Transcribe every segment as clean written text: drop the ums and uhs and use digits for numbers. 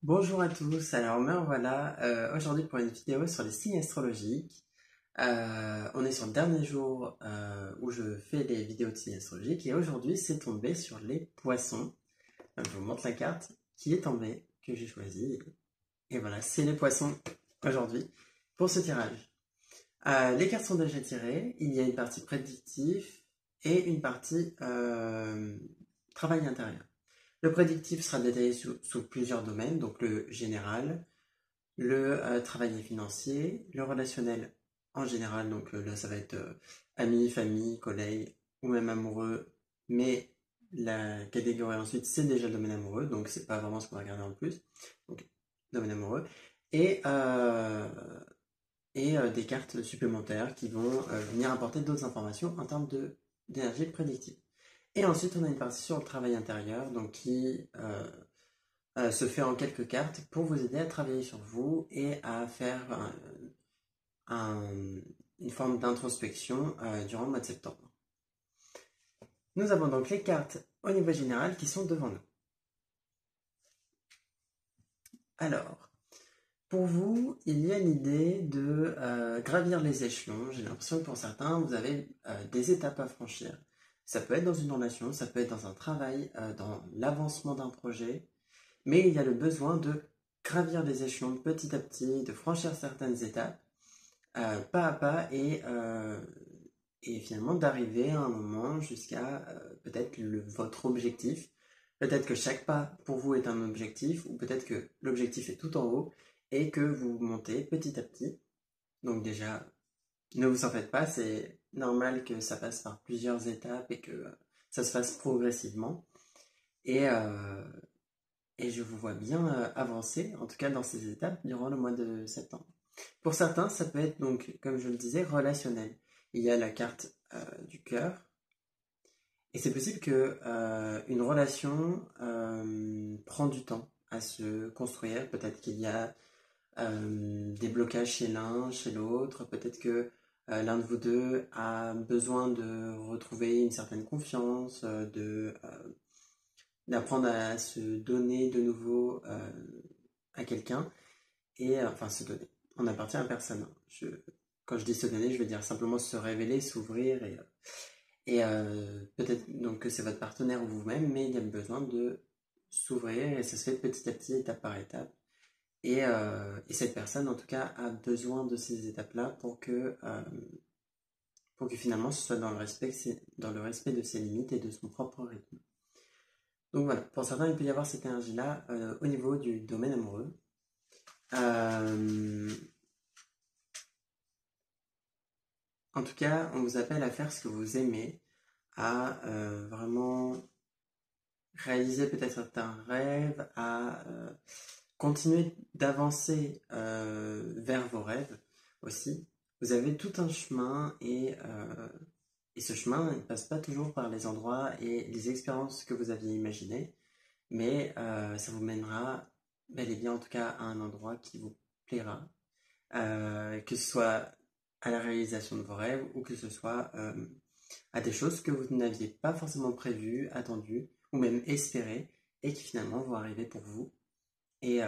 Bonjour à tous, alors me voilà aujourd'hui pour une vidéo sur les signes astrologiques. On est sur le dernier jour où je fais les vidéos de signes astrologiques et aujourd'hui c'est tombé sur les poissons. Donc, je vous montre la carte qui est tombée, que j'ai choisie. Et voilà, c'est les poissons aujourd'hui pour ce tirage. Les cartes sont déjà tirées, il y a une partie prédictif et une partie travail intérieur. Le prédictif sera détaillé sous plusieurs domaines, donc le général, le travail financier, le relationnel en général, donc là ça va être amis, famille, collègues ou même amoureux, mais la catégorie ensuite c'est déjà le domaine amoureux, donc c'est pas vraiment ce qu'on va regarder en plus, donc domaine amoureux, et, euh, et des cartes supplémentaires qui vont venir apporter d'autres informations en termes d'énergie prédictive. Et ensuite on a une partie sur le travail intérieur, donc qui se fait en quelques cartes pour vous aider à travailler sur vous et à faire un- une forme d'introspection durant le mois de septembre. Nous avons donc les cartes au niveau général qui sont devant nous. Alors, pour vous, il y a l'idée de gravir les échelons. J'ai l'impression que pour certains, vous avez des étapes à franchir. Ça peut être dans une relation, ça peut être dans un travail, dans l'avancement d'un projet, mais il y a le besoin de gravir les échelons petit à petit, de franchir certaines étapes pas à pas et finalement d'arriver à un moment jusqu'à peut-être votre objectif. Peut-être que chaque pas pour vous est un objectif ou peut-être que l'objectif est tout en haut et que vous montez petit à petit. Donc déjà, ne vous en faites pas, c'est normal que ça passe par plusieurs étapes et que ça se fasse progressivement. Et, euh, et je vous vois bien avancer, en tout cas dans ces étapes, durant le mois de septembre. Pour certains, ça peut être donc, comme je le disais, relationnel. Il y a la carte du cœur, et c'est possible que une relation prend du temps à se construire. Peut-être qu'il y a des blocages chez l'un, chez l'autre. Peut-être que l'un de vous deux a besoin de retrouver une certaine confiance, d'apprendre à se donner de nouveau à quelqu'un. Et enfin se donner. On appartient à personne. Quand je dis se donner, je veux dire simplement se révéler, s'ouvrir et peut-être donc que c'est votre partenaire ou vous-même, mais il y a besoin de s'ouvrir et ça se fait petit à petit, étape par étape. Et cette personne, en tout cas, a besoin de ces étapes-là pour que finalement ce soit dans le respect de ses limites et de son propre rythme. Donc voilà, pour certains, il peut y avoir cette énergie-là au niveau du domaine amoureux. Euh, En tout cas, on vous appelle à faire ce que vous aimez, à vraiment réaliser peut-être certains rêves, à continuer d'avancer vers vos rêves aussi. Vous avez tout un chemin et ce chemin ne passe pas toujours par les endroits et les expériences que vous aviez imaginées, mais ça vous mènera bel et bien en tout cas à un endroit qui vous plaira, que ce soit à la réalisation de vos rêves ou que ce soit à des choses que vous n'aviez pas forcément prévues, attendues ou même espérées et qui finalement vont arriver pour vous. Et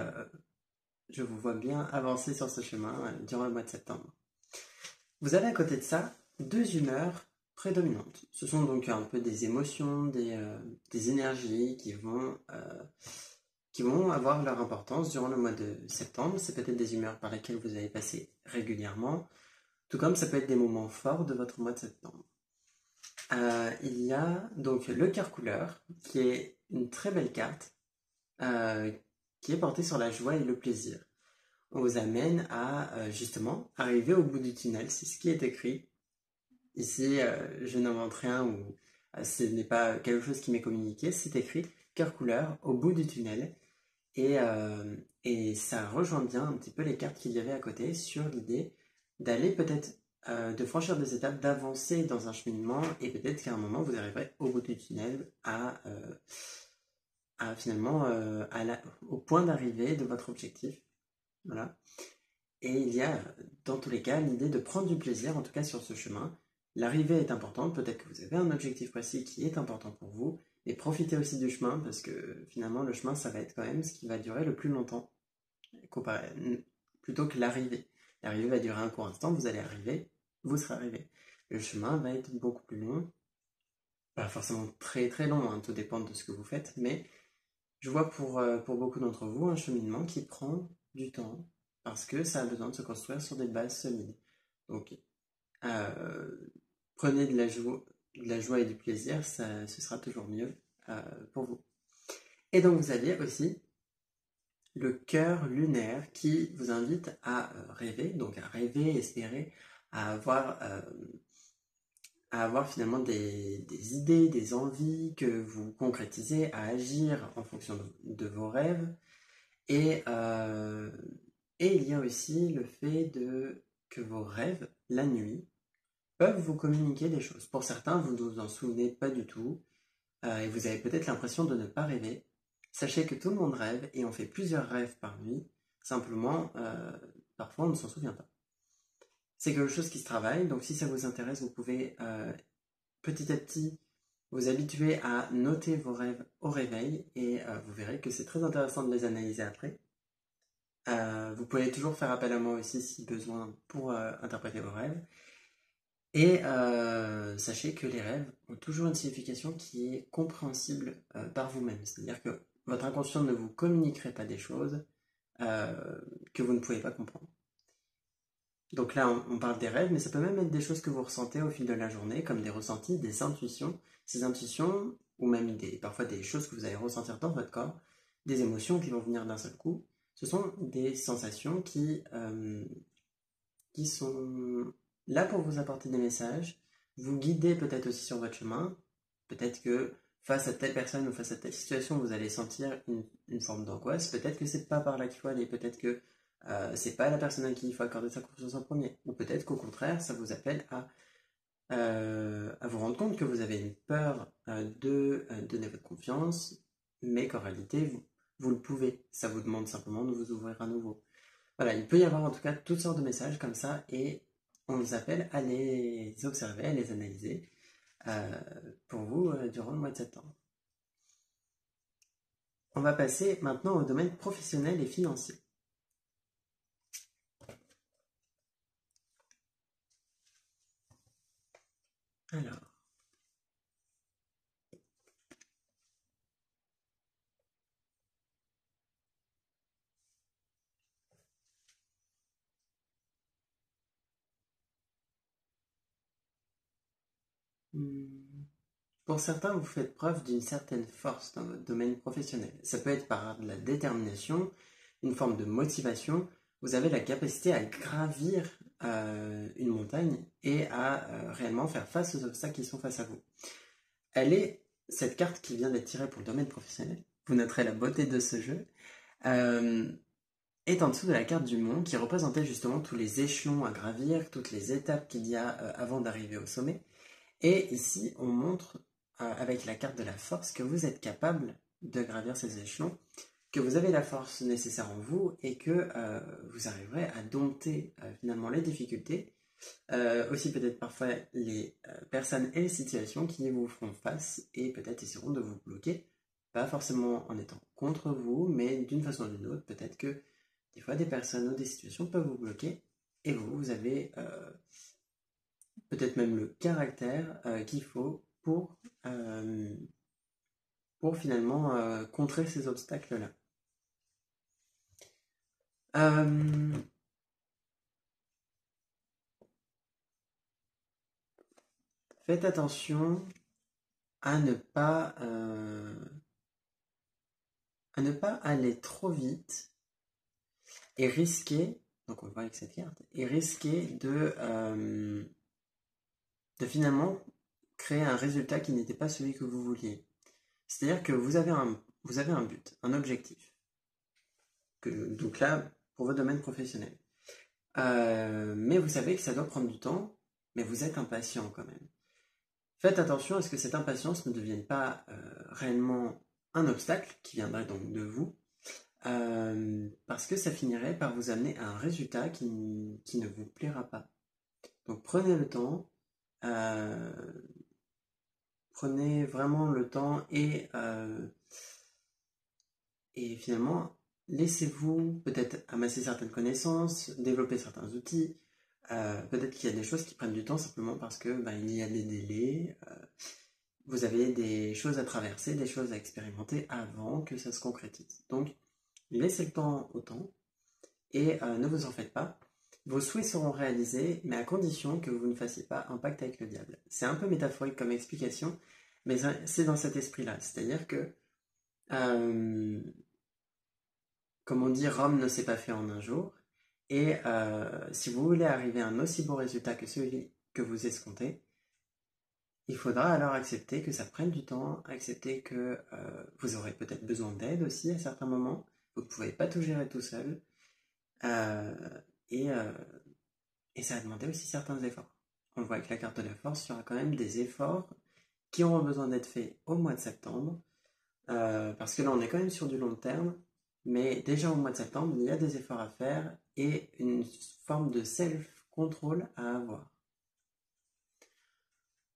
je vous vois bien avancer sur ce chemin durant le mois de septembre. Vous avez à côté de ça deux humeurs prédominantes. Ce sont donc un peu des émotions, des énergies qui vont avoir leur importance durant le mois de septembre. C'est peut-être des humeurs par lesquelles vous allez passer régulièrement, tout comme ça peut être des moments forts de votre mois de septembre. Il y a donc le cœur couleur, qui est une très belle carte, euh, qui est portée sur la joie et le plaisir. On vous amène à justement arriver au bout du tunnel, c'est ce qui est écrit. Ici, je n'invente rien ou ce n'est pas quelque chose qui m'est communiqué, c'est écrit cœur couleur au bout du tunnel. Et ça rejoint bien un petit peu les cartes qu'il y avait à côté sur l'idée d'aller peut-être, de franchir des étapes, d'avancer dans un cheminement et peut-être qu'à un moment vous arriverez au bout du tunnel à finalement au point d'arrivée de votre objectif. Voilà. Et il y a dans tous les cas l'idée de prendre du plaisir, en tout cas sur ce chemin. L'arrivée est importante, peut-être que vous avez un objectif précis qui est important pour vous, Et profitez aussi du chemin, parce que finalement, le chemin, ça va être quand même ce qui va durer le plus longtemps, plutôt que l'arrivée. L'arrivée va durer un court instant, vous allez arriver, vous serez arrivé. Le chemin va être beaucoup plus long, pas forcément très très long, hein, tout dépend de ce que vous faites, mais je vois pour beaucoup d'entre vous un cheminement qui prend du temps, parce que ça a besoin de se construire sur des bases solides. Donc, euh, prenez de la joie et du plaisir, ce sera toujours mieux pour vous. Et donc vous aviez aussi le cœur lunaire qui vous invite à rêver, donc à rêver, espérer, à avoir finalement des idées, des envies que vous concrétisez, à agir en fonction de vos rêves. Et, euh, et il y a aussi le fait que vos rêves, la nuit, peuvent vous communiquer des choses. Pour certains, vous ne vous en souvenez pas du tout, et vous avez peut-être l'impression de ne pas rêver. Sachez que tout le monde rêve, et on fait plusieurs rêves par nuit. Simplement, parfois on ne s'en souvient pas. C'est quelque chose qui se travaille, donc si ça vous intéresse, vous pouvez petit à petit vous habituer à noter vos rêves au réveil, et vous verrez que c'est très intéressant de les analyser après. Vous pouvez toujours faire appel à moi aussi si besoin pour interpréter vos rêves. Et sachez que les rêves ont toujours une signification qui est compréhensible par vous-même. C'est-à-dire que votre inconscient ne vous communiquerait pas des choses que vous ne pouvez pas comprendre. Donc là, on parle des rêves, mais ça peut même être des choses que vous ressentez au fil de la journée, comme des ressentis, des intuitions. Ces intuitions, ou même parfois des choses que vous allez ressentir dans votre corps, des émotions qui vont venir d'un seul coup, ce sont des sensations qui sont là pour vous apporter des messages, vous guider peut-être aussi sur votre chemin. Peut-être que face à telle personne ou face à telle situation, vous allez sentir une forme d'angoisse. Peut-être que c'est pas par là qu'il faut aller. Peut-être que c'est pas la personne à qui il faut accorder sa confiance en premier. Ou peut-être qu'au contraire, ça vous appelle à vous rendre compte que vous avez une peur de donner votre confiance, mais qu'en réalité, vous le pouvez. Ça vous demande simplement de vous ouvrir à nouveau. Voilà, il peut y avoir en tout cas toutes sortes de messages comme ça et on vous appelle à les observer, à les analyser euh, pour vous durant le mois de septembre. On va passer maintenant au domaine professionnel et financier. Alors, pour certains, vous faites preuve d'une certaine force dans votre domaine professionnel. Ça peut être par de la détermination, une forme de motivation. Vous avez la capacité à gravir une montagne et à réellement faire face aux obstacles qui sont face à vous. Cette carte qui vient d'être tirée pour le domaine professionnel, vous noterez la beauté de ce jeu, euh, est en dessous de la carte du monde qui représentait justement tous les échelons à gravir, toutes les étapes qu'il y a avant d'arriver au sommet. Et ici, on montre avec la carte de la force que vous êtes capable de gravir ces échelons, que vous avez la force nécessaire en vous et que vous arriverez à dompter finalement les difficultés. Aussi peut-être parfois les personnes et les situations qui vous feront face et peut-être essaieront de vous bloquer, pas forcément en étant contre vous, mais d'une façon ou d'une autre, peut-être que des fois des personnes ou des situations peuvent vous bloquer et vous avez peut-être même le caractère qu'il faut pour finalement contrer ces obstacles-là. Faites attention à ne pas aller trop vite et risquer, donc on le voit avec cette carte, et risquer de finalement créer un résultat qui n'était pas celui que vous vouliez. C'est-à-dire que vous avez un but, un objectif. Donc là, pour votre domaine professionnel. Mais vous savez que ça doit prendre du temps, mais vous êtes impatient quand même. Faites attention à ce que cette impatience ne devienne pas réellement un obstacle qui viendrait donc de vous, parce que ça finirait par vous amener à un résultat qui ne vous plaira pas. Donc prenez le temps, prenez vraiment le temps et finalement, laissez-vous peut-être amasser certaines connaissances, développer certains outils. Peut-être qu'il y a des choses qui prennent du temps simplement parce que il y a des délais, vous avez des choses à traverser, des choses à expérimenter avant que ça se concrétise. Donc, laissez le temps au temps et ne vous en faites pas. Vos souhaits seront réalisés, mais à condition que vous ne fassiez pas un pacte avec le diable. C'est un peu métaphorique comme explication, mais c'est dans cet esprit-là. C'est-à-dire que, comme on dit, Rome ne s'est pas fait en un jour. Et si vous voulez arriver à un aussi beau résultat que celui que vous escomptez, il faudra alors accepter que ça prenne du temps, accepter que vous aurez peut-être besoin d'aide aussi à certains moments. Vous ne pouvez pas tout gérer tout seul. Euh, et, euh, et ça a demandé aussi certains efforts. On le voit avec la carte de la force, il y aura quand même des efforts qui auront besoin d'être faits au mois de septembre. Parce que là, on est quand même sur du long terme. Mais déjà au mois de septembre, il y a des efforts à faire et une forme de self-control à avoir.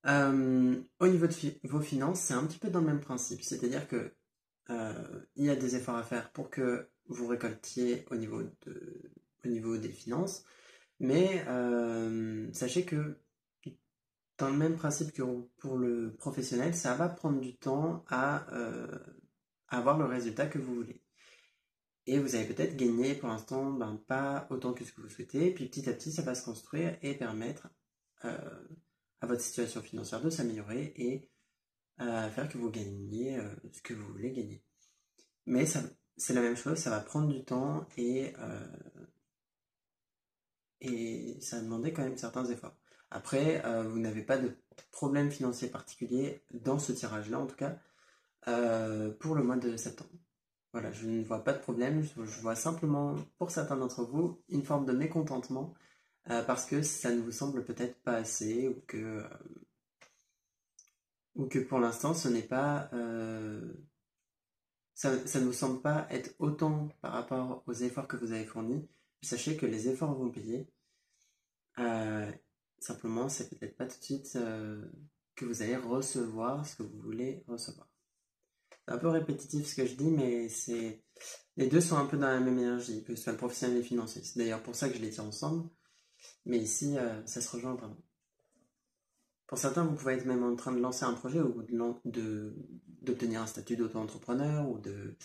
Au niveau de vos finances, c'est un petit peu dans le même principe. C'est-à-dire que il y a des efforts à faire pour que vous récoltiez au niveau des finances. Mais sachez que dans le même principe que pour le professionnel, ça va prendre du temps à avoir le résultat que vous voulez. Et vous avez peut-être gagné pour l'instant pas autant que ce que vous souhaitez, puis petit à petit ça va se construire et permettre à votre situation financière de s'améliorer et faire que vous gagniez ce que vous voulez gagner. Mais c'est la même chose, ça va prendre du temps et ça va demander quand même certains efforts. Après, vous n'avez pas de problème financier particulier dans ce tirage-là en tout cas pour le mois de septembre. Voilà, je ne vois pas de problème, je vois simplement, pour certains d'entre vous, une forme de mécontentement parce que ça ne vous semble peut-être pas assez ou que pour l'instant ce n'est pas... ça ne vous semble pas être autant par rapport aux efforts que vous avez fournis. Sachez que les efforts vont payer. Euh, Simplement, c'est peut-être pas tout de suite que vous allez recevoir ce que vous voulez recevoir. C'est un peu répétitif ce que je dis, mais les deux sont un peu dans la même énergie, que ce soit le professionnel et le financier. C'est d'ailleurs pour ça que je les tiens ensemble. Mais ici, ça se rejoint vraiment. Pour certains, vous pouvez être même en train de lancer un projet ou d'obtenir un statut d'auto-entrepreneur ou de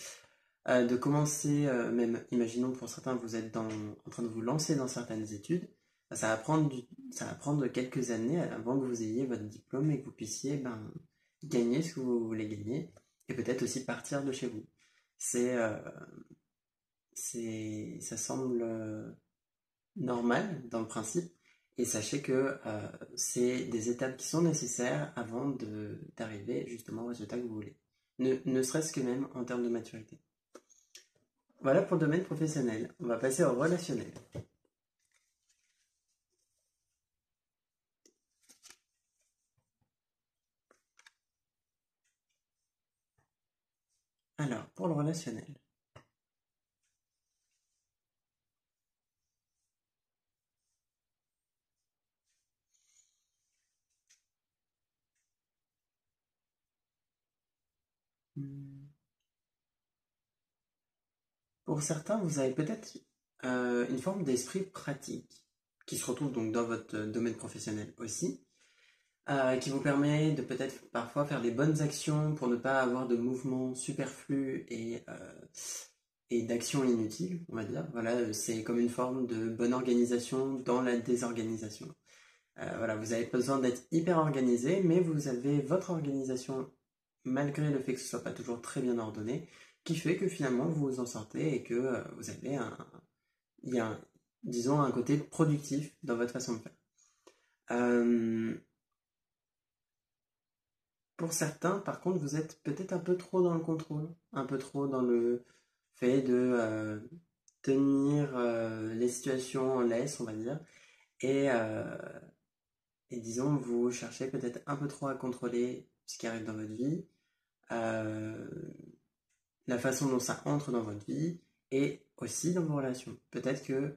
commencer, même, imaginons pour certains, vous êtes en train de vous lancer dans certaines études. Ça va prendre quelques années avant que vous ayez votre diplôme et que vous puissiez gagner ce que vous voulez gagner et peut-être aussi partir de chez vous. Ça semble normal dans le principe et sachez que c'est des étapes qui sont nécessaires avant d'arriver justement au résultat que vous voulez. Ne serait-ce que même en termes de maturité. Voilà pour le domaine professionnel. On va passer au relationnel. Alors, pour le relationnel. Pour certains, vous avez peut-être une forme d'esprit pratique qui se retrouve donc dans votre domaine professionnel aussi, qui vous permet de peut-être parfois faire les bonnes actions pour ne pas avoir de mouvements superflus et d'actions inutiles, on va dire. Voilà, c'est comme une forme de bonne organisation dans la désorganisation. Voilà, vous avez besoin d'être hyper organisé, mais vous avez votre organisation, malgré le fait que ce soit pas toujours très bien ordonné, qui fait que finalement vous vous en sortez et que vous avez il y a disons un côté productif dans votre façon de faire. Euh, pour certains, par contre, vous êtes peut-être un peu trop dans le contrôle, un peu trop dans le fait de tenir les situations en laisse, on va dire, et, euh, et disons, vous cherchez peut-être un peu trop à contrôler ce qui arrive dans votre vie, euh, la façon dont ça entre dans votre vie et aussi dans vos relations. Peut-être que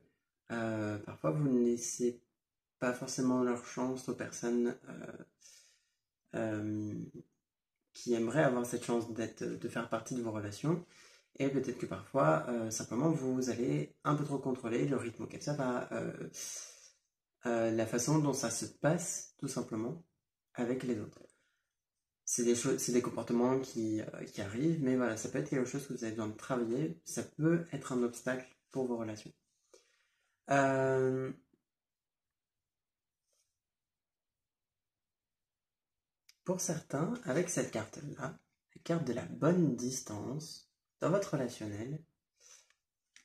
parfois vous ne laissez pas forcément leur chance aux personnes qui aimeraient avoir cette chance de faire partie de vos relations. Et peut-être que parfois, simplement, vous allez un peu trop contrôler le rythme auquel ça va, la façon dont ça se passe, tout simplement, avec les autres. C'est des choses, c'est des comportements qui arrivent, mais voilà, ça peut être quelque chose que vous avez besoin de travailler. Ça peut être un obstacle pour vos relations. Pour certains, avec cette carte-là, la carte de la bonne distance, dans votre relationnel,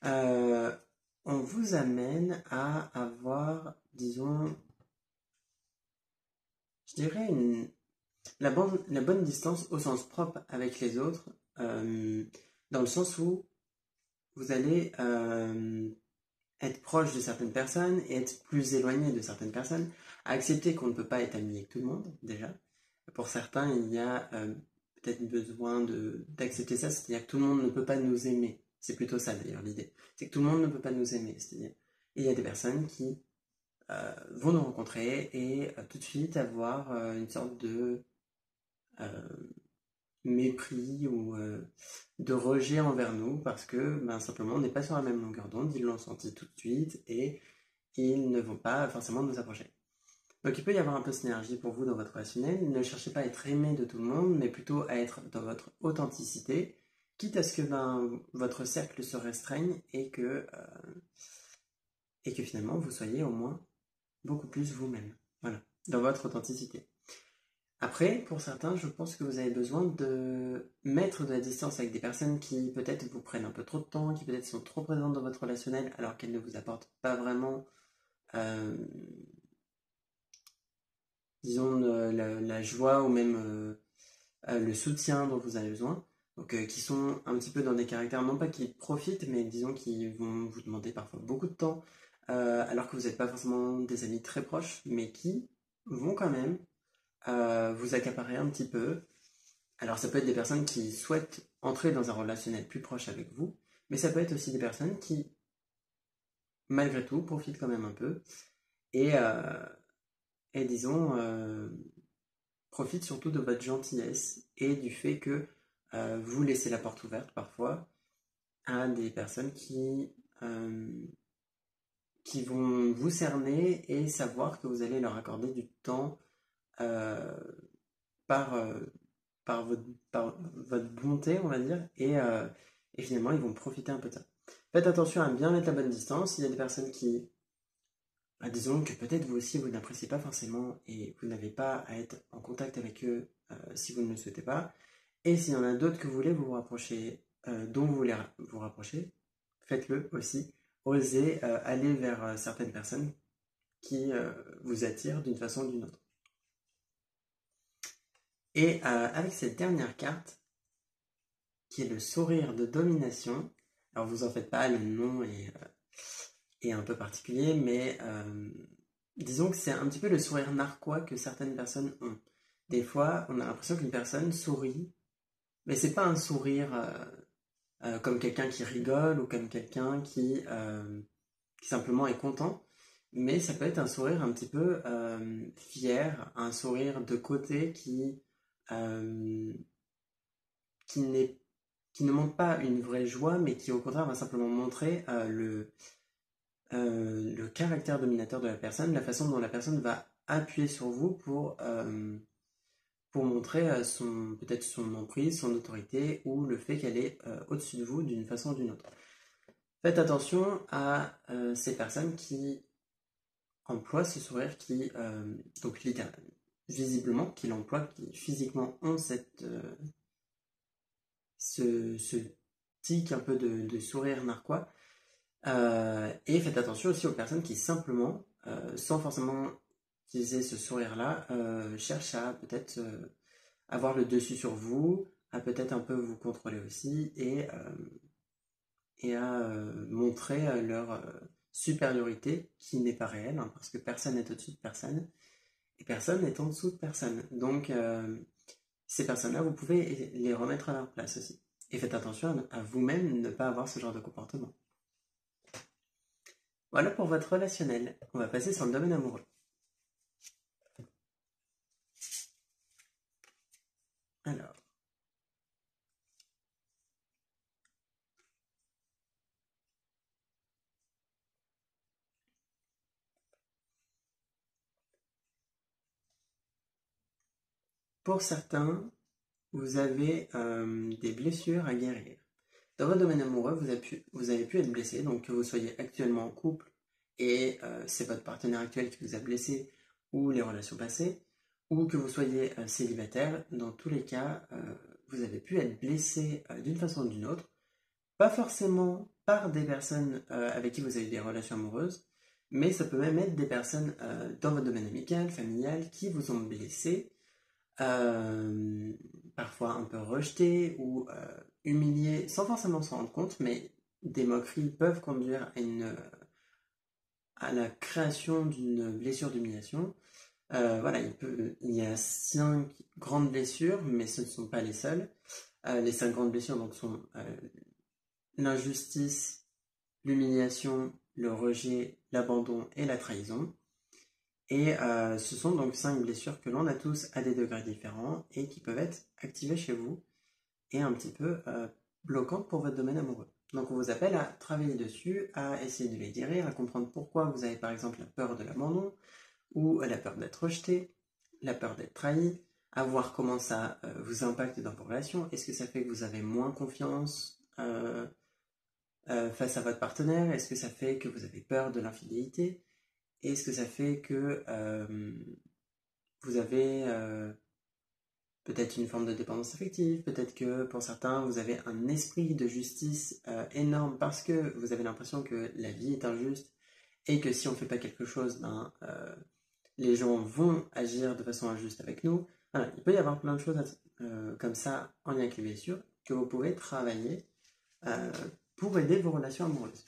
on vous amène à avoir, disons, je dirais la bonne distance au sens propre avec les autres, dans le sens où vous allez être proche de certaines personnes et être plus éloigné de certaines personnes, accepter qu'on ne peut pas être ami avec tout le monde, déjà. Pour certains, il y a peut-être besoin d'accepter ça, c'est-à-dire que tout le monde ne peut pas nous aimer. C'est plutôt ça d'ailleurs l'idée. C'est que tout le monde ne peut pas nous aimer. C'est-à-dire, il y a des personnes qui vont nous rencontrer et tout de suite avoir une sorte de mépris ou de rejet envers nous parce que simplement on n'est pas sur la même longueur d'onde, ils l'ont senti tout de suite et ils ne vont pas forcément nous approcher. Donc il peut y avoir un peu cette énergie pour vous dans votre relationnel. Ne cherchez pas à être aimé de tout le monde, mais plutôt à être dans votre authenticité, quitte à ce que votre cercle se restreigne et que finalement vous soyez au moins beaucoup plus vous-même. Voilà, dans votre authenticité. Après, pour certains, je pense que vous avez besoin de mettre de la distance avec des personnes qui peut-être vous prennent un peu trop de temps, qui peut-être sont trop présentes dans votre relationnel alors qu'elles ne vous apportent pas vraiment disons, la joie ou même le soutien dont vous avez besoin. Donc, qui sont un petit peu dans des caractères, non pas qui profitent, mais disons qui vont vous demander parfois beaucoup de temps, alors que vous n'êtes pas forcément des amis très proches, mais qui vont quand même vous accaparer un petit peu. Alors, ça peut être des personnes qui souhaitent entrer dans un relationnel plus proche avec vous, mais ça peut être aussi des personnes qui, malgré tout, profitent quand même un peu. Et disons, profite surtout de votre gentillesse et du fait que vous laissez la porte ouverte parfois à des personnes qui vont vous cerner et savoir que vous allez leur accorder du temps euh, par, euh, par votre bonté, on va dire, et finalement ils vont profiter un peu de ça. Faites attention à bien mettre la bonne distance. Il y a des personnes qui disons que peut-être vous aussi vous n'appréciez pas forcément et vous n'avez pas à être en contact avec eux si vous ne le souhaitez pas. Et s'il y en a d'autres que vous voulez vous rapprocher, dont vous voulez vous rapprocher, faites-le aussi. Osez aller vers certaines personnes qui vous attirent d'une façon ou d'une autre. Et avec cette dernière carte, qui est le sourire de domination, alors vous en faites pas, le nom est un peu particulier, mais disons que c'est un petit peu le sourire narquois que certaines personnes ont. Des fois, on a l'impression qu'une personne sourit, mais c'est pas un sourire comme quelqu'un qui rigole ou comme quelqu'un qui simplement est content, mais ça peut être un sourire un petit peu fier, un sourire de côté euh, qui, qui ne montre pas une vraie joie, mais qui au contraire va simplement montrer le caractère dominateur de la personne, la façon dont la personne va appuyer sur vous pour montrer peut-être son emprise, son autorité ou le fait qu'elle est au-dessus de vous d'une façon ou d'une autre. Faites attention à ces personnes qui emploient ce sourire, donc visiblement, qui l'emploient, qui physiquement ont ce tic un peu de sourire narquois. Et faites attention aussi aux personnes qui simplement, sans forcément utiliser ce sourire-là, cherchent à peut-être avoir le dessus sur vous, à peut-être un peu vous contrôler aussi, et à montrer leur supériorité qui n'est pas réelle, hein, parce que personne n'est au-dessus de personne, et personne n'est en dessous de personne. Donc ces personnes-là, vous pouvez les remettre à leur place aussi. Et faites attention à vous-même ne pas avoir ce genre de comportement. Voilà pour votre relationnel. On va passer sur le domaine amoureux. Alors, pour certains, vous avez des blessures à guérir. Dans votre domaine amoureux, vous avez pu être blessé, donc que vous soyez actuellement en couple et c'est votre partenaire actuel qui vous a blessé ou les relations passées, ou que vous soyez célibataire, dans tous les cas, vous avez pu être blessé d'une façon ou d'une autre, pas forcément par des personnes avec qui vous avez eu des relations amoureuses, mais ça peut même être des personnes dans votre domaine amical, familial, qui vous ont blessé, euh, parfois un peu rejeté ou humilié sans forcément s'en rendre compte, mais des moqueries peuvent conduire à la création d'une blessure d'humiliation. Voilà, il y a 5 grandes blessures, mais ce ne sont pas les seules. Les 5 grandes blessures donc, sont l'injustice, l'humiliation, le rejet, l'abandon et la trahison. Et ce sont donc 5 blessures que l'on a tous à des degrés différents et qui peuvent être activées chez vous et un petit peu bloquantes pour votre domaine amoureux. Donc on vous appelle à travailler dessus, à essayer de les guérir, à comprendre pourquoi vous avez par exemple la peur de l'abandon ou la peur d'être rejeté, la peur d'être trahi, à voir comment ça vous impacte dans vos relations. Est-ce que ça fait que vous avez moins confiance face à votre partenaire? Est-ce que ça fait que vous avez peur de l'infidélité? Est-ce que ça fait que vous avez peut-être une forme de dépendance affective? Peut-être que pour certains, vous avez un esprit de justice énorme parce que vous avez l'impression que la vie est injuste et que si on ne fait pas quelque chose, ben, les gens vont agir de façon injuste avec nous. Voilà, il peut y avoir plein de choses comme ça en lien avec les blessures que vous pouvez travailler euh, pour aider vos relations amoureuses.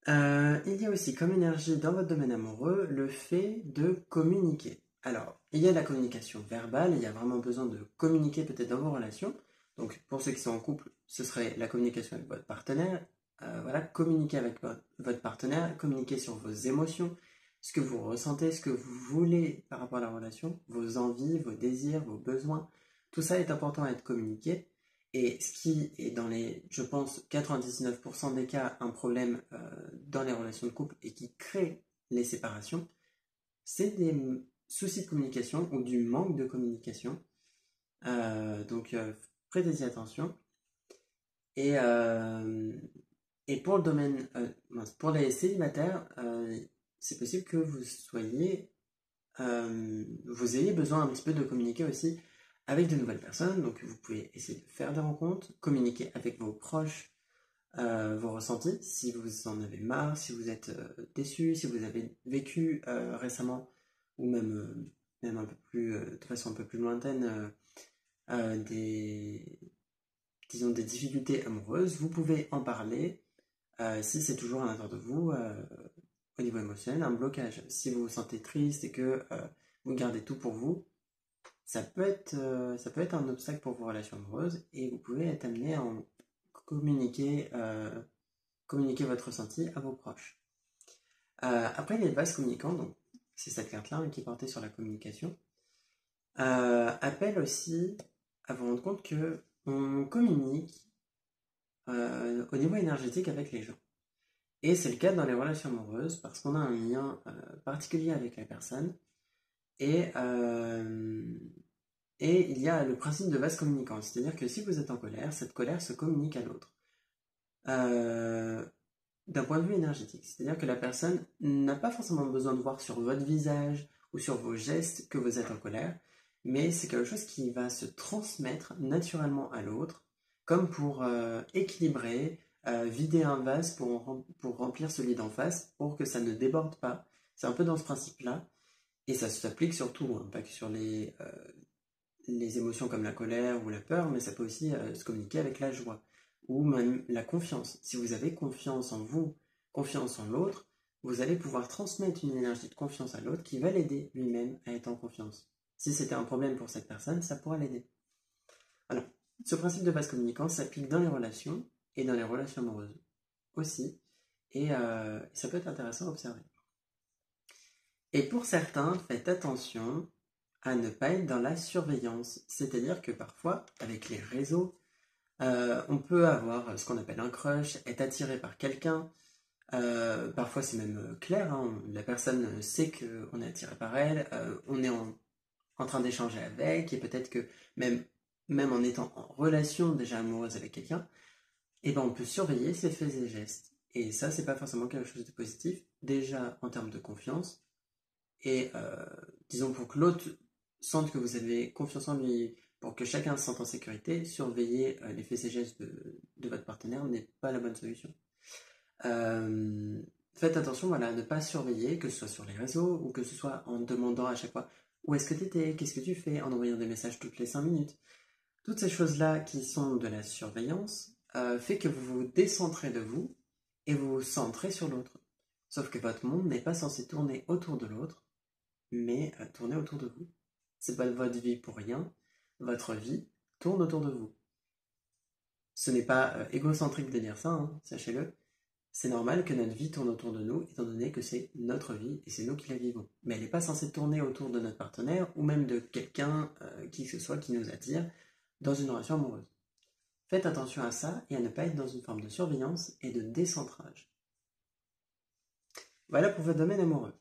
Il y a aussi comme énergie dans votre domaine amoureux le fait de communiquer. Alors, il y a la communication verbale, il y a vraiment besoin de communiquer peut-être dans vos relations. Donc, pour ceux qui sont en couple, ce serait la communication avec votre partenaire. Voilà, communiquer avec votre partenaire, communiquer sur vos émotions, ce que vous ressentez, ce que vous voulez par rapport à la relation, vos envies, vos désirs, vos besoins. Tout ça est important à être communiqué. Et ce qui est dans les, je pense, 99% des cas, un problème dans les relations de couple et qui crée les séparations, c'est des soucis de communication ou du manque de communication. Donc, prêtez-y attention. Et, euh, et pour le domaine, pour les célibataires, c'est possible que vous ayez besoin un petit peu de communiquer aussi avec de nouvelles personnes. Donc, vous pouvez essayer de faire des rencontres, communiquer avec vos proches, vos ressentis, si vous en avez marre, si vous êtes déçu, si vous avez vécu récemment, ou même un peu plus, de façon un peu plus lointaine, disons des difficultés amoureuses, vous pouvez en parler si c'est toujours à l'intérieur de vous, au niveau émotionnel, un blocage. Si vous vous sentez triste et que vous gardez tout pour vous, ça peut être un obstacle pour vos relations amoureuses et vous pouvez être amené à en communiquer, communiquer votre ressenti à vos proches. Après, les vases communicants, donc c'est cette carte-là qui est portée sur la communication, appelle aussi à vous rendre compte que on communique au niveau énergétique avec les gens. Et c'est le cas dans les relations amoureuses parce qu'on a un lien particulier avec la personne et, et il y a le principe de vase communicant, c'est-à-dire que si vous êtes en colère, cette colère se communique à l'autre. D'un point de vue énergétique, c'est-à-dire que la personne n'a pas forcément besoin de voir sur votre visage ou sur vos gestes que vous êtes en colère, mais c'est quelque chose qui va se transmettre naturellement à l'autre, comme pour équilibrer, vider un vase pour remplir celui d'en face, pour que ça ne déborde pas. C'est un peu dans ce principe-là, et ça s'applique surtout, hein, pas que sur les émotions comme la colère ou la peur, mais ça peut aussi se communiquer avec la joie ou même la confiance. Si vous avez confiance en vous, confiance en l'autre, vous allez pouvoir transmettre une énergie de confiance à l'autre qui va l'aider lui-même à être en confiance. Si c'était un problème pour cette personne, ça pourra l'aider. Alors, ce principe de vase communicant s'applique dans les relations et dans les relations amoureuses aussi, et ça peut être intéressant à observer. Et pour certains, faites attention, à ne pas être dans la surveillance. C'est-à-dire que parfois, avec les réseaux, on peut avoir ce qu'on appelle un crush, être attiré par quelqu'un. Parfois c'est même clair, hein, la personne sait qu'on est attiré par elle, on est en train d'échanger avec, et peut-être que même en étant en relation déjà amoureuse avec quelqu'un, et ben on peut surveiller ses faits et gestes. Et ça, c'est pas forcément quelque chose de positif, déjà en termes de confiance, et disons pour que l'autre sente que vous avez confiance en lui, pour que chacun se sente en sécurité, surveiller les faits et gestes de votre partenaire n'est pas la bonne solution. Faites attention voilà, à ne pas surveiller, que ce soit sur les réseaux ou que ce soit en demandant à chaque fois où est-ce que tu étais, qu'est-ce que tu fais, en envoyant des messages toutes les 5 minutes. Toutes ces choses-là qui sont de la surveillance fait que vous vous décentrez de vous et vous vous centrez sur l'autre. Sauf que votre monde n'est pas censé tourner autour de l'autre, mais tourner autour de vous. C'est pas votre vie pour rien, votre vie tourne autour de vous. Ce n'est pas égocentrique de dire ça, hein, sachez-le. C'est normal que notre vie tourne autour de nous, étant donné que c'est notre vie et c'est nous qui la vivons. Mais elle n'est pas censée tourner autour de notre partenaire ou même de quelqu'un, qui que ce soit, qui nous attire dans une relation amoureuse. Faites attention à ça et à ne pas être dans une forme de surveillance et de décentrage. Voilà pour votre domaine amoureux.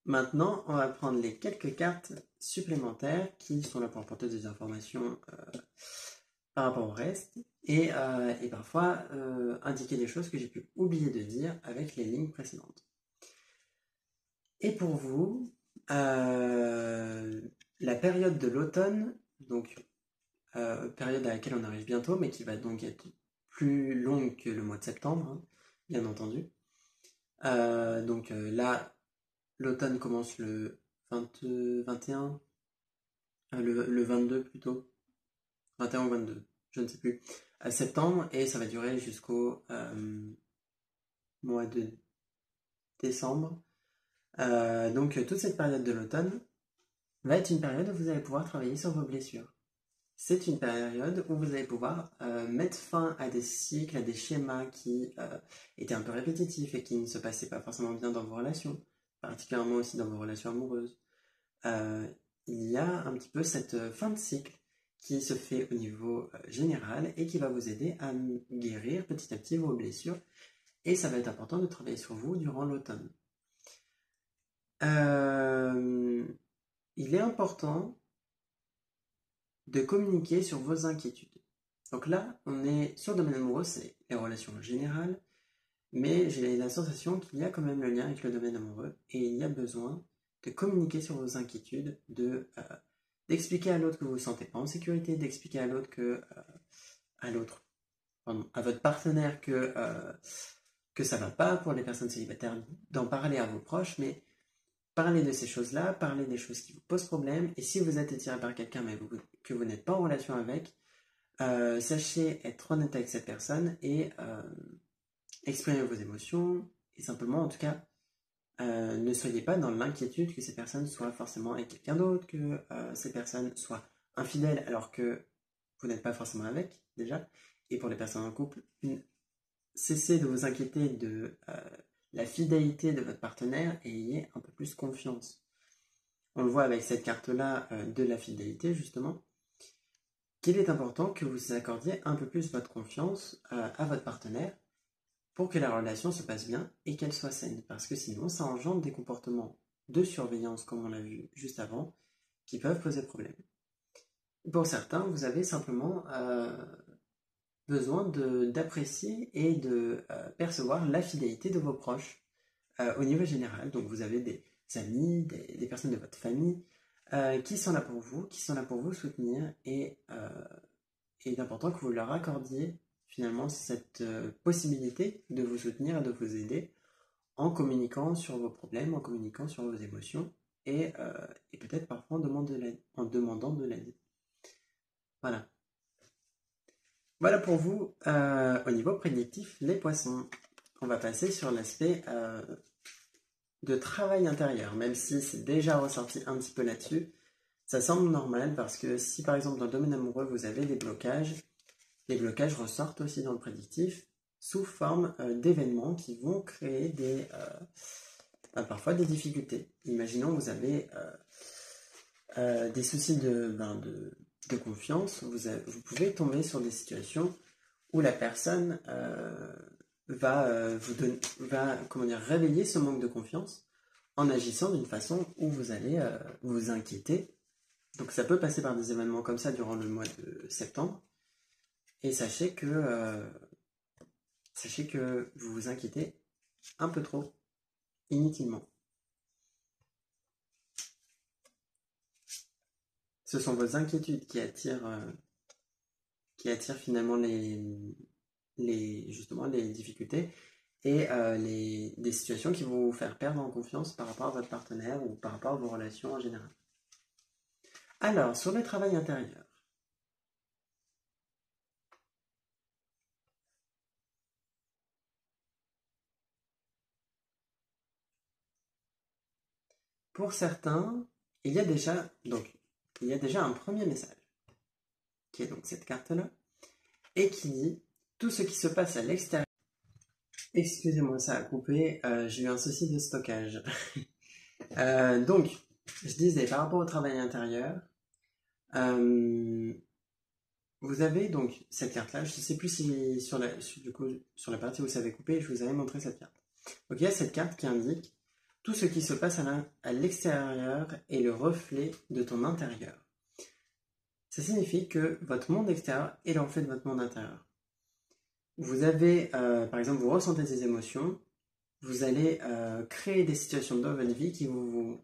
Maintenant, on va prendre les quelques cartes supplémentaires qui sont là pour apporter des informations par rapport au reste et parfois indiquer des choses que j'ai pu oublier de dire avec les lignes précédentes. Et pour vous, la période de l'automne, donc période à laquelle on arrive bientôt, mais qui va donc être plus longue que le mois de septembre, hein, bien entendu. Donc là, l'automne commence le 21, le 22 plutôt, 21 ou 22, je ne sais plus, à septembre, et ça va durer jusqu'au mois de décembre. Donc toute cette période de l'automne va être une période où vous allez pouvoir travailler sur vos blessures. C'est une période où vous allez pouvoir mettre fin à des cycles, à des schémas qui étaient un peu répétitifs et qui ne se passaient pas forcément bien dans vos relations, particulièrement aussi dans vos relations amoureuses. Il y a un petit peu cette fin de cycle qui se fait au niveau général et qui va vous aider à guérir petit à petit vos blessures. Et ça va être important de travailler sur vous durant l'automne. Il est important de communiquer sur vos inquiétudes. Donc là, on est sur le domaine amoureux, c'est les relations générales, mais j'ai la sensation qu'il y a quand même le lien avec le domaine amoureux et il y a besoin de communiquer sur vos inquiétudes, d'expliquer à l'autre que vous ne vous sentez pas en sécurité, d'expliquer à l'autre à votre partenaire que ça va pas pour les personnes célibataires, d'en parler à vos proches, mais parlez de ces choses-là, parlez des choses qui vous posent problème, et si vous êtes attiré par quelqu'un mais que vous n'êtes pas en relation avec, sachez être honnête avec cette personne et exprimer vos émotions, et simplement, en tout cas, ne soyez pas dans l'inquiétude que ces personnes soient forcément avec quelqu'un d'autre, que ces personnes soient infidèles alors que vous n'êtes pas forcément avec, déjà. Et pour les personnes en couple, cessez de vous inquiéter de la fidélité de votre partenaire et ayez un peu plus confiance. On le voit avec cette carte-là de la fidélité, justement, qu'il est important que vous accordiez un peu plus votre confiance à votre partenaire pour que la relation se passe bien et qu'elle soit saine. Parce que sinon, ça engendre des comportements de surveillance, comme on l'a vu juste avant, qui peuvent poser problème. Pour certains, vous avez simplement besoin d'apprécier et de percevoir la fidélité de vos proches au niveau général. Donc vous avez des amis, des personnes de votre famille qui sont là pour vous, qui sont là pour vous soutenir et il est important que vous leur accordiez finalement cette possibilité de vous soutenir et de vous aider en communiquant sur vos problèmes, en communiquant sur vos émotions et peut-être parfois en demandant de l'aide. Voilà. Voilà pour vous au niveau prédictif les poissons. On va passer sur l'aspect de travail intérieur, même si c'est déjà ressorti un petit peu là-dessus. Ça semble normal parce que si par exemple dans le domaine amoureux vous avez des blocages, les blocages ressortent aussi dans le prédictif sous forme d'événements qui vont créer parfois des difficultés. Imaginons vous avez des soucis de confiance, vous pouvez tomber sur des situations où la personne va comment dire, réveiller ce manque de confiance en agissant d'une façon où vous allez vous inquiéter. Donc ça peut passer par des événements comme ça durant le mois de septembre. Et sachez que vous vous inquiétez un peu trop, inutilement. Ce sont vos inquiétudes qui attirent finalement justement les difficultés et des situations qui vont vous faire perdre en confiance par rapport à votre partenaire ou par rapport à vos relations en général. Alors, sur le travail intérieur. Pour certains, il y a déjà un premier message, qui est donc cette carte-là, et qui dit tout ce qui se passe à l'extérieur. Excusez-moi, ça a coupé, j'ai eu un souci de stockage. Donc, je disais, par rapport au travail intérieur, vous avez donc cette carte-là. Je ne sais plus si sur la partie où ça avait coupé, je vous avais montré cette carte. Donc, il y a cette carte qui indique tout ce qui se passe à l'extérieur est le reflet de ton intérieur. Ça signifie que votre monde extérieur est le reflet de votre monde intérieur. Vous avez, par exemple, vous ressentez des émotions, vous allez créer des situations dans votre vie qui vont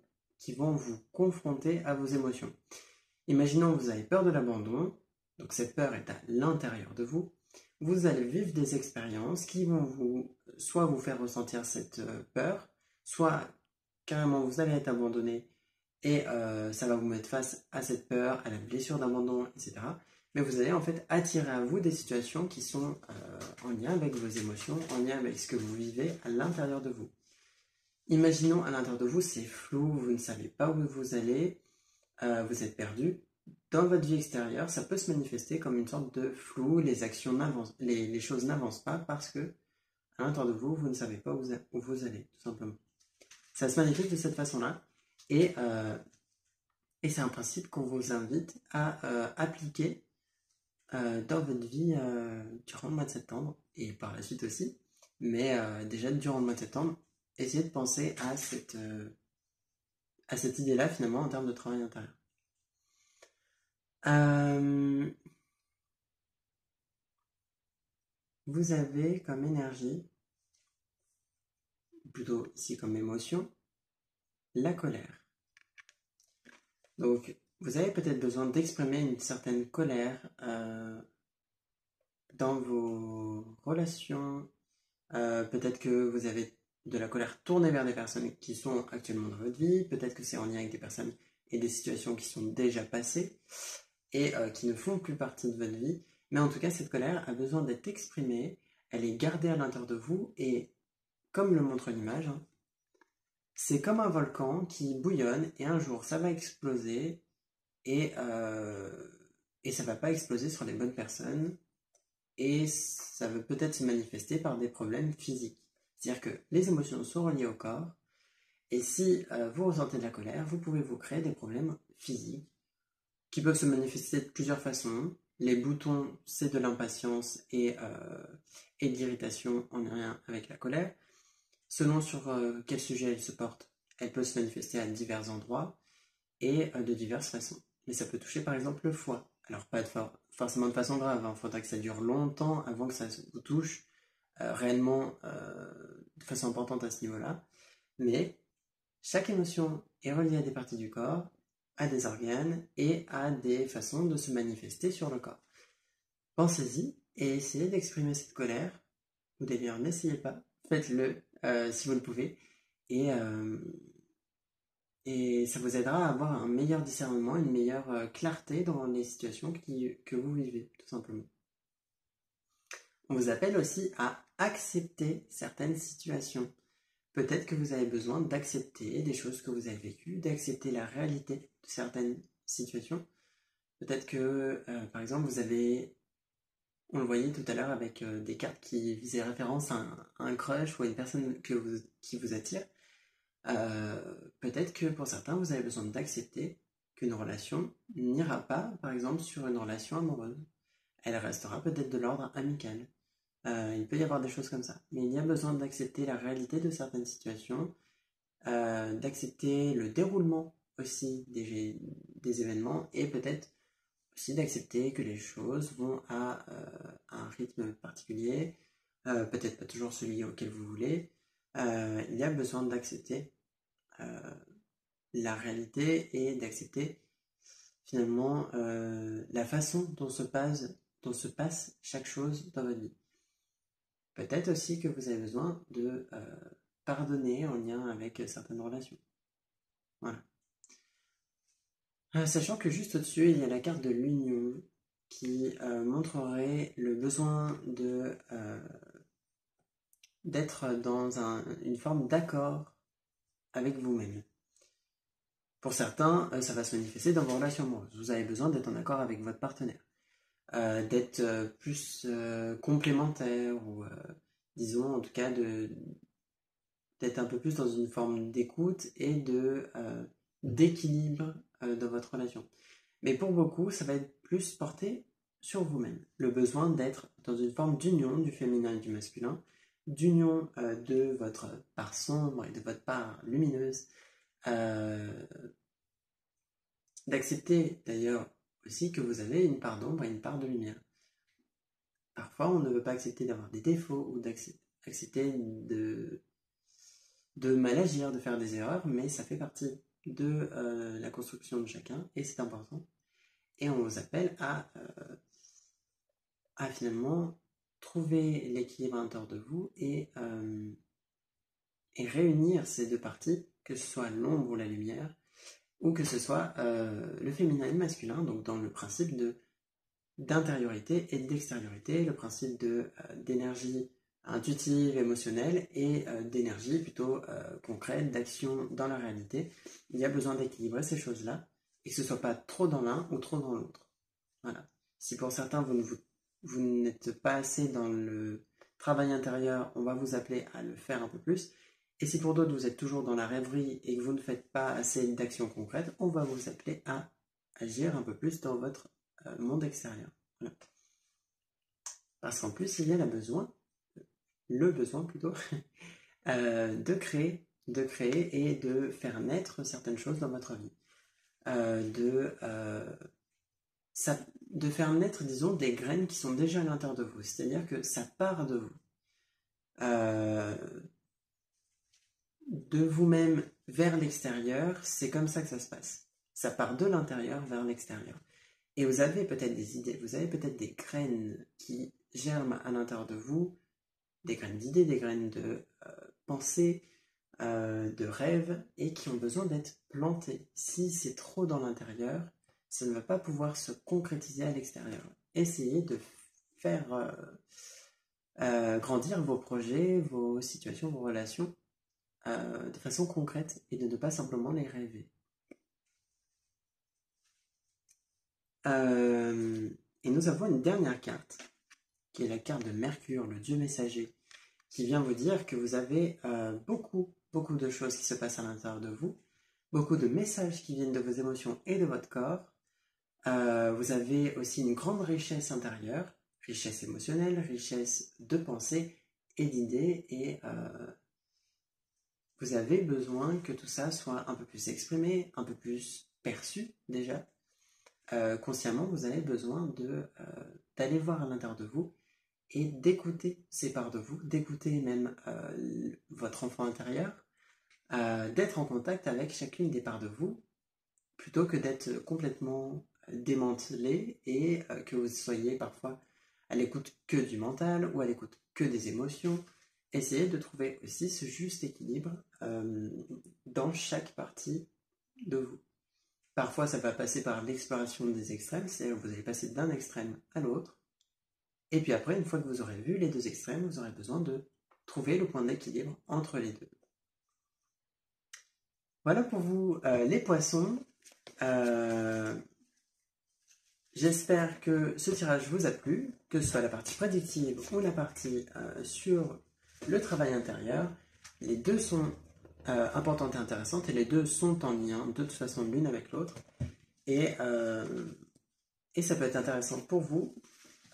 vous confronter à vos émotions. Imaginons que vous avez peur de l'abandon, donc cette peur est à l'intérieur de vous. Vous allez vivre des expériences qui vont soit vous faire ressentir cette peur, soit carrément vous allez être abandonné et ça va vous mettre face à cette peur, à la blessure d'abandon, etc. Mais vous allez en fait attirer à vous des situations qui sont en lien avec vos émotions, en lien avec ce que vous vivez à l'intérieur de vous. Imaginons à l'intérieur de vous, c'est flou, vous ne savez pas où vous allez, vous êtes perdu. Dans votre vie extérieure, ça peut se manifester comme une sorte de flou, les choses n'avancent pas parce que à l'intérieur de vous, vous ne savez pas où vous allez, tout simplement. Ça se manifeste de cette façon-là et c'est un principe qu'on vous invite à appliquer dans votre vie durant le mois de septembre et par la suite aussi. Mais déjà durant le mois de septembre, essayez de penser à cette idée-là finalement en termes de travail intérieur. Vous avez comme énergie, plutôt ici comme émotion, la colère. Donc, vous avez peut-être besoin d'exprimer une certaine colère dans vos relations. Peut-être que vous avez de la colère tournée vers des personnes qui sont actuellement dans votre vie. Peut-être que c'est en lien avec des personnes et des situations qui sont déjà passées et qui ne font plus partie de votre vie. Mais en tout cas, cette colère a besoin d'être exprimée. Elle est gardée à l'intérieur de vous et, comme le montre l'image, c'est comme un volcan qui bouillonne et un jour ça va exploser et ça va pas exploser sur les bonnes personnes et ça va peut-être se manifester par des problèmes physiques. C'est-à-dire que les émotions sont reliées au corps et si vous ressentez de la colère, vous pouvez vous créer des problèmes physiques qui peuvent se manifester de plusieurs façons. Les boutons, c'est de l'impatience et de l'irritation en lien avec la colère. Selon sur quel sujet elle se porte, elle peut se manifester à divers endroits et de diverses façons. Mais ça peut toucher par exemple le foie. Alors pas forcément de façon grave, il faudra que ça dure longtemps avant que ça vous touche réellement de façon importante à ce niveau-là. Mais chaque émotion est reliée à des parties du corps, à des organes et à des façons de se manifester sur le corps. Pensez-y et essayez d'exprimer cette colère, ou d'ailleurs n'essayez pas, faites-le si vous le pouvez, et ça vous aidera à avoir un meilleur discernement, une meilleure clarté dans les situations que vous vivez, tout simplement. On vous appelle aussi à accepter certaines situations. Peut-être que vous avez besoin d'accepter des choses que vous avez vécues, d'accepter la réalité de certaines situations. Peut-être que, par exemple, on le voyait tout à l'heure avec des cartes qui faisaient référence à un crush ou à une personne qui vous attire. Peut-être que pour certains, vous avez besoin d'accepter qu'une relation n'ira pas, par exemple, sur une relation amoureuse. Elle restera peut-être de l'ordre amical. Il peut y avoir des choses comme ça. Mais il y a besoin d'accepter la réalité de certaines situations, d'accepter le déroulement aussi des événements et peut-être aussi d'accepter que les choses vont à un rythme particulier, peut-être pas toujours celui auquel vous voulez. Il y a besoin d'accepter la réalité et d'accepter finalement la façon dont se passe chaque chose dans votre vie. Peut-être aussi que vous avez besoin de pardonner en lien avec certaines relations. Voilà. Sachant que juste au-dessus, il y a la carte de l'union qui montrerait le besoin d'être dans une forme d'accord avec vous-même. Pour certains, ça va se manifester dans vos relations amoureuses. Vous avez besoin d'être en accord avec votre partenaire, d'être plus complémentaire ou disons en tout cas d'être un peu plus dans une forme d'écoute et d'équilibre dans votre relation. Mais pour beaucoup, ça va être plus porté sur vous-même. Le besoin d'être dans une forme d'union du féminin et du masculin, d'union de votre part sombre et de votre part lumineuse, d'accepter d'ailleurs aussi que vous avez une part d'ombre et une part de lumière. Parfois, on ne veut pas accepter d'avoir des défauts ou d'accepter de mal agir, de faire des erreurs, mais ça fait partie de la construction de chacun et c'est important. Et on vous appelle à finalement trouver l'équilibre à l'intérieur de vous et réunir ces deux parties, que ce soit l'ombre ou la lumière, ou que ce soit le féminin et le masculin, donc dans le principe d'intériorité et d'extériorité, le principe d'énergie intuitive, émotionnelle et d'énergie plutôt concrète, d'action dans la réalité. Il y a besoin d'équilibrer ces choses-là et que ce ne soit pas trop dans l'un ou trop dans l'autre. Voilà. Si pour certains vous n'êtes pas assez dans le travail intérieur, on va vous appeler à le faire un peu plus. Et si pour d'autres vous êtes toujours dans la rêverie et que vous ne faites pas assez d'actions concrètes, on va vous appeler à agir un peu plus dans votre monde extérieur. Voilà. Parce qu'en plus, il y a le besoin plutôt, de créer et de faire naître certaines choses dans votre vie. De faire naître, disons, des graines qui sont déjà à l'intérieur de vous. C'est-à-dire que ça part de vous. De vous-même vers l'extérieur, c'est comme ça que ça se passe. Ça part de l'intérieur vers l'extérieur. Et vous avez peut-être des idées, vous avez peut-être des graines qui germent à l'intérieur de vous, des graines d'idées, des graines de pensée, de rêves, et qui ont besoin d'être plantées. Si c'est trop dans l'intérieur, ça ne va pas pouvoir se concrétiser à l'extérieur. Essayez de faire grandir vos projets, vos situations, vos relations de façon concrète et de ne pas simplement les rêver. Et nous avons une dernière carte, qui est la carte de Mercure, le dieu messager, qui vient vous dire que vous avez beaucoup de choses qui se passent à l'intérieur de vous, beaucoup de messages qui viennent de vos émotions et de votre corps. Vous avez aussi une grande richesse intérieure, richesse émotionnelle, richesse de pensée et d'idées, et vous avez besoin que tout ça soit un peu plus exprimé, un peu plus perçu déjà. Consciemment, vous avez besoin d'aller voir à l'intérieur de vous et d'écouter ces parts de vous, d'écouter même votre enfant intérieur, d'être en contact avec chacune des parts de vous, plutôt que d'être complètement démantelé et que vous soyez parfois à l'écoute que du mental ou à l'écoute que des émotions. Essayez de trouver aussi ce juste équilibre dans chaque partie de vous. Parfois, ça va passer par l'exploration des extrêmes, c'est-à-dire que vous allez passer d'un extrême à l'autre. Et puis après, une fois que vous aurez vu les deux extrêmes, vous aurez besoin de trouver le point d'équilibre entre les deux. Voilà pour vous les poissons. J'espère que ce tirage vous a plu, que ce soit la partie prédictive ou la partie sur le travail intérieur. Les deux sont importantes et intéressantes et les deux sont en lien de toute façon l'une avec l'autre. Et ça peut être intéressant pour vous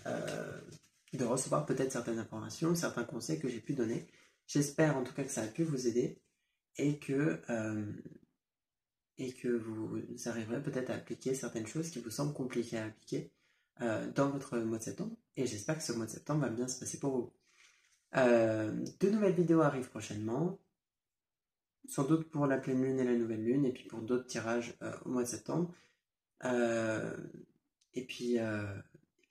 de recevoir peut-être certaines informations, certains conseils que j'ai pu donner. J'espère en tout cas que ça a pu vous aider et que vous arriverez peut-être à appliquer certaines choses qui vous semblent compliquées à appliquer dans votre mois de septembre. Et j'espère que ce mois de septembre va bien se passer pour vous. De nouvelles vidéos arrivent prochainement, sans doute pour la pleine lune et la nouvelle lune, et puis pour d'autres tirages au mois de septembre. Et puis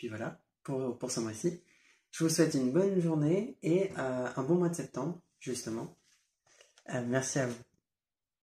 voilà, pour ce mois-ci. Je vous souhaite une bonne journée et un bon mois de septembre, justement. Merci à vous.